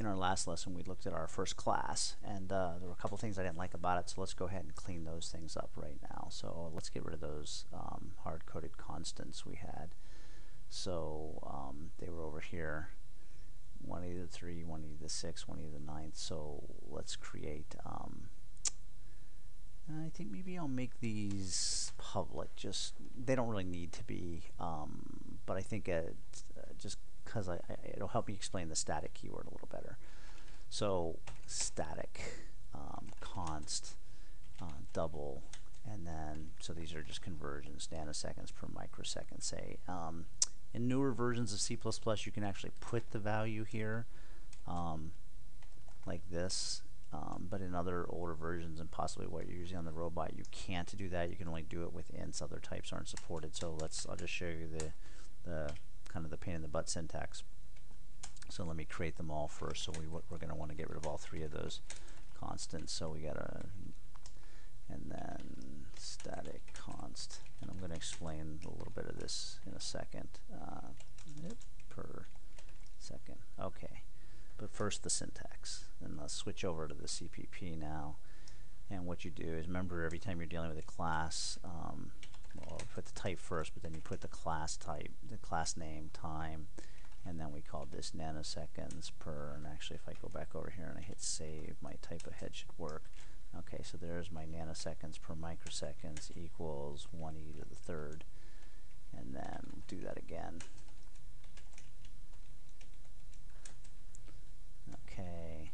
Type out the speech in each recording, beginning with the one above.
in our last lesson we looked at our first class, and there were a couple things I didn't like about it, so let's go ahead and clean those things up right now. So let's get rid of those hard-coded constants we had. So they were over here, 1e to the 3, 1e to the 6, 1e to the 9th. So let's create, I think maybe I'll make these public. Just, they don't really need to be, but I think just because it'll help me explain the static keyword a little better. So static const double, and then so these are just conversions, nanoseconds per microsecond, say. In newer versions of C++, you can actually put the value here like this, but in other older versions and possibly what you're using on the robot, you can't do that. You can only do it with ints. Other types aren't supported. So I'll just show you the kind of the pain in the butt syntax. So let me create them all first. So we're going to want to get rid of all three of those constants. So we got to, and then static const, and I'm going to explain a little bit of this in a second. Per second. Okay, but first the syntax. And let's switch over to the CPP now. And what you do is, remember, every time you're dealing with a class, well, put the type first, but then you put the class type, the class name, time, and then we call this nanoseconds per. And actually, if I go back over here and I hit save, my type ahead should work. Okay, so there's my nanoseconds per microseconds equals 1e to the third. And then do that again. Okay.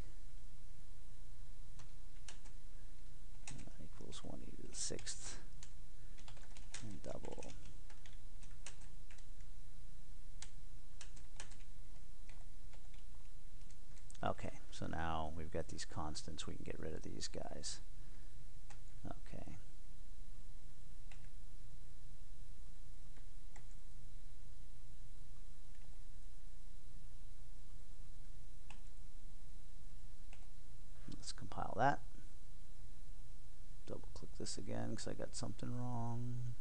And that equals 1e to the sixth. And double. Okay, so now we've got these constants. We can get rid of these guys. Okay. Let's compile that. Double click this again because I got something wrong.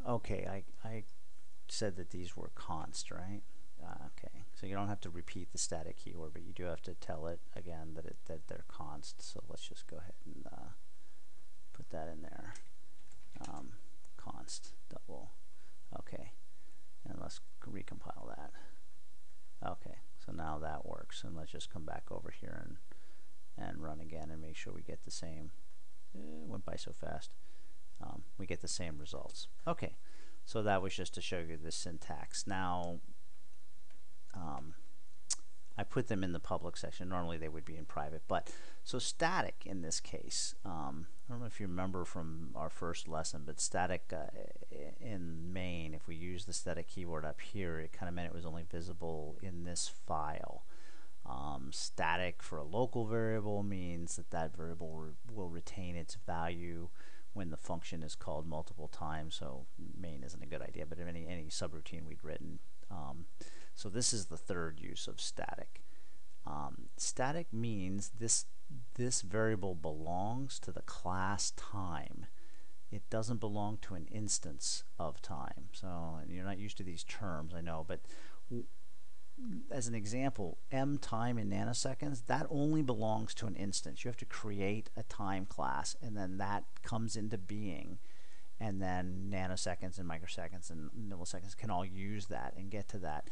Okay, I said that these were const, right? Okay, so you don't have to repeat the static keyword, but you do have to tell it again that they're const. So let's just go ahead and put that in there. Const double. Okay, and let's recompile that. Okay, so now that works, and let's just come back over here and run again and make sure we get the same. It went by so fast. We get the same results. Okay, so that was just to show you the syntax. Now, I put them in the public section. Normally they would be in private, but so static in this case. I don't know if you remember from our first lesson, but static in main, if we use the static keyword up here, it kind of meant it was only visible in this file. Static for a local variable means that variable will retain its value when the function is called multiple times. So main isn't a good idea, but in any subroutine we'd written. So this is the third use of static. Static means this variable belongs to the class time. It doesn't belong to an instance of time. So you're not used to these terms, I know, but as an example, m time in nanoseconds, that only belongs to an instance. You have to create a time class, and then that comes into being, and then nanoseconds and microseconds and milliseconds can all use that and get to that.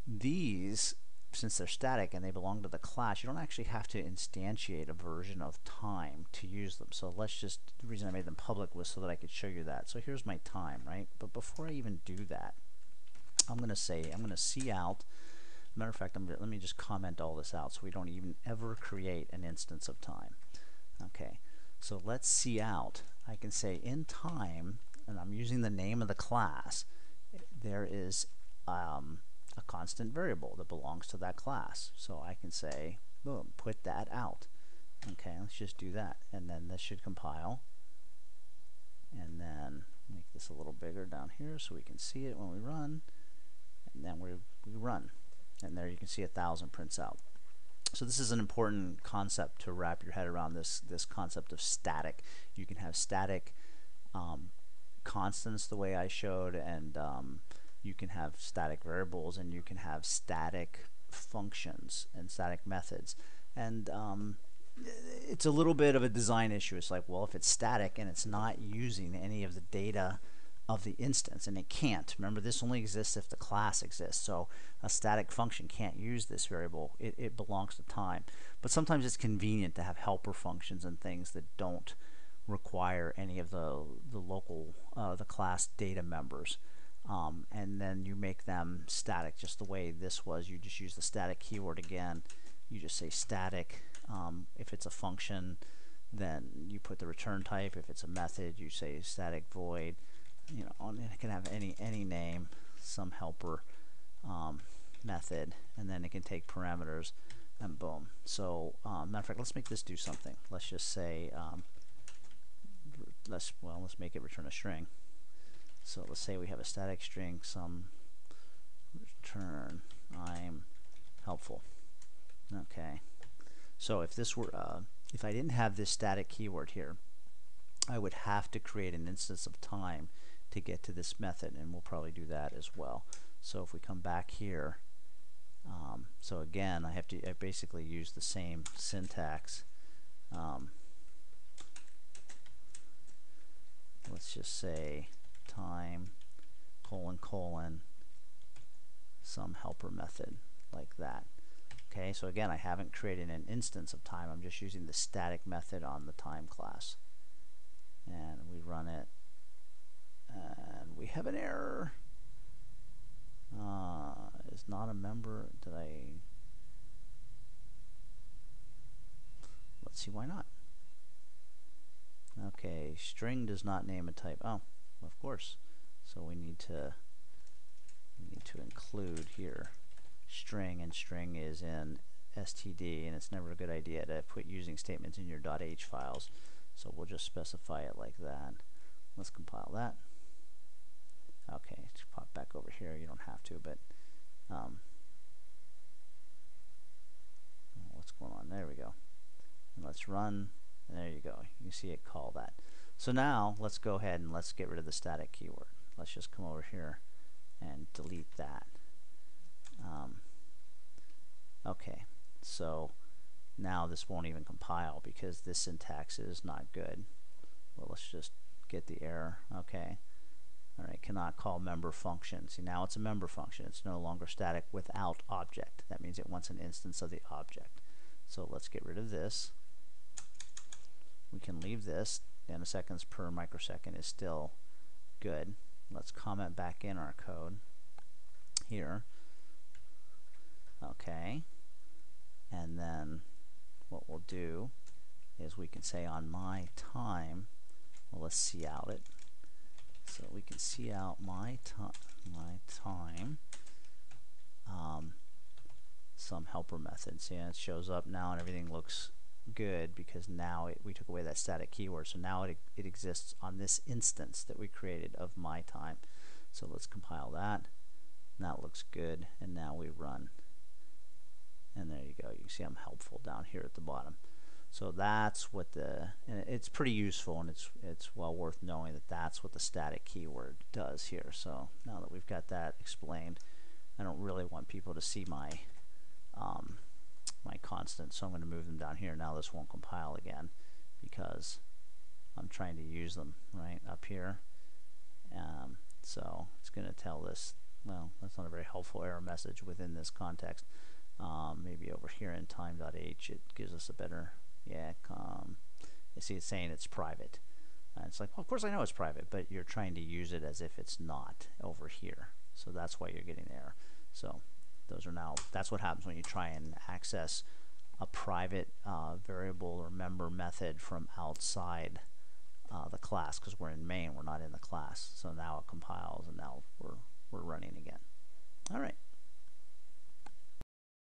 These, since they're static and they belong to the class, you don't actually have to instantiate a version of time to use them. So let's just, the reason I made them public was so that I could show you that. So here's my time, right? But before I even do that, I'm going to see out. Matter of fact, let me just comment all this out so we don't even ever create an instance of time. Okay, so let's see out. I can say in time, and I'm using the name of the class, there is a constant variable that belongs to that class. So I can say, boom, put that out. Okay, let's just do that. And then this should compile. And then make this a little bigger down here so we can see it when we run. And then we run. And there you can see 1,000 prints out. So this is an important concept to wrap your head around, this concept of static. You can have static constants the way I showed, and you can have static variables, and you can have static functions and static methods. And it's a little bit of a design issue. It's like, well, if it's static and it's not using any of the data of the instance, and it can't. Remember, this only exists if the class exists. So a static function can't use this variable. It belongs to time. But sometimes it's convenient to have helper functions and things that don't require any of the local the class data members. And then you make them static, just the way this was. You just use the static keyword again. You just say static. If it's a function, then you put the return type. If it's a method, you say static void. You know, and it can have any name, some helper method, and then it can take parameters, and boom. So matter of fact, let's make this do something. Let's just say let's make it return a string. So let's say we have a static string, some return I'm helpful. Okay. So if this were if I didn't have this static keyword here, I would have to create an instance of time to get to this method, and we'll probably do that as well. So if we come back here, so again, I basically use the same syntax. Let's just say time : some helper method, like that. Okay, so again, I haven't created an instance of time. I'm just using the static method on the time class. And we run it, and we have an error. Is not a member. Let's see why not. Okay, string does not name a type. Oh, of course. So we need to include here string, and string is in std, and it's never a good idea to put using statements in your .h files. So we'll just specify it like that. Let's compile that. Okay, just pop back over here. You don't have to, but what's going on? There we go. And let's run. And there you go. You can see it call that. So now let's go ahead and let's get rid of the static keyword. Let's just come over here and delete that. Okay, so now this won't even compile because this syntax is not good. Well, let's just get the error. Okay. All right, cannot call member function. See, now it's a member function. It's no longer static without object. That means it wants an instance of the object. So let's get rid of this. We can leave this. Nanoseconds per microsecond is still good. Let's comment back in our code here. Okay. And then what we'll do is we can say on my time, well, let's see out it. So we can see out my time, some helper method. See, it shows up now and everything looks good because now we took away that static keyword. So now it exists on this instance that we created of my time. So let's compile that. Now it looks good, and now we run. And there you go. You can see I'm helpful down here at the bottom. So that's what and it's pretty useful, and it's well worth knowing that that's what the static keyword does here. So now that we've got that explained, I don't really want people to see my my constants, so I'm going to move them down here. Now this won't compile again because I'm trying to use them right up here. So it's going to tell this, well, that's not a very helpful error message within this context. Maybe over here in time.h it gives us a better, yeah, you see it's saying it's private. And it's like, well, of course I know it's private, but you're trying to use it as if it's not over here. So that's why you're getting the error. So those are now, that's what happens when you try and access a private variable or member method from outside the class, because we're in main, we're not in the class. So now it compiles, and now we're running again. All right.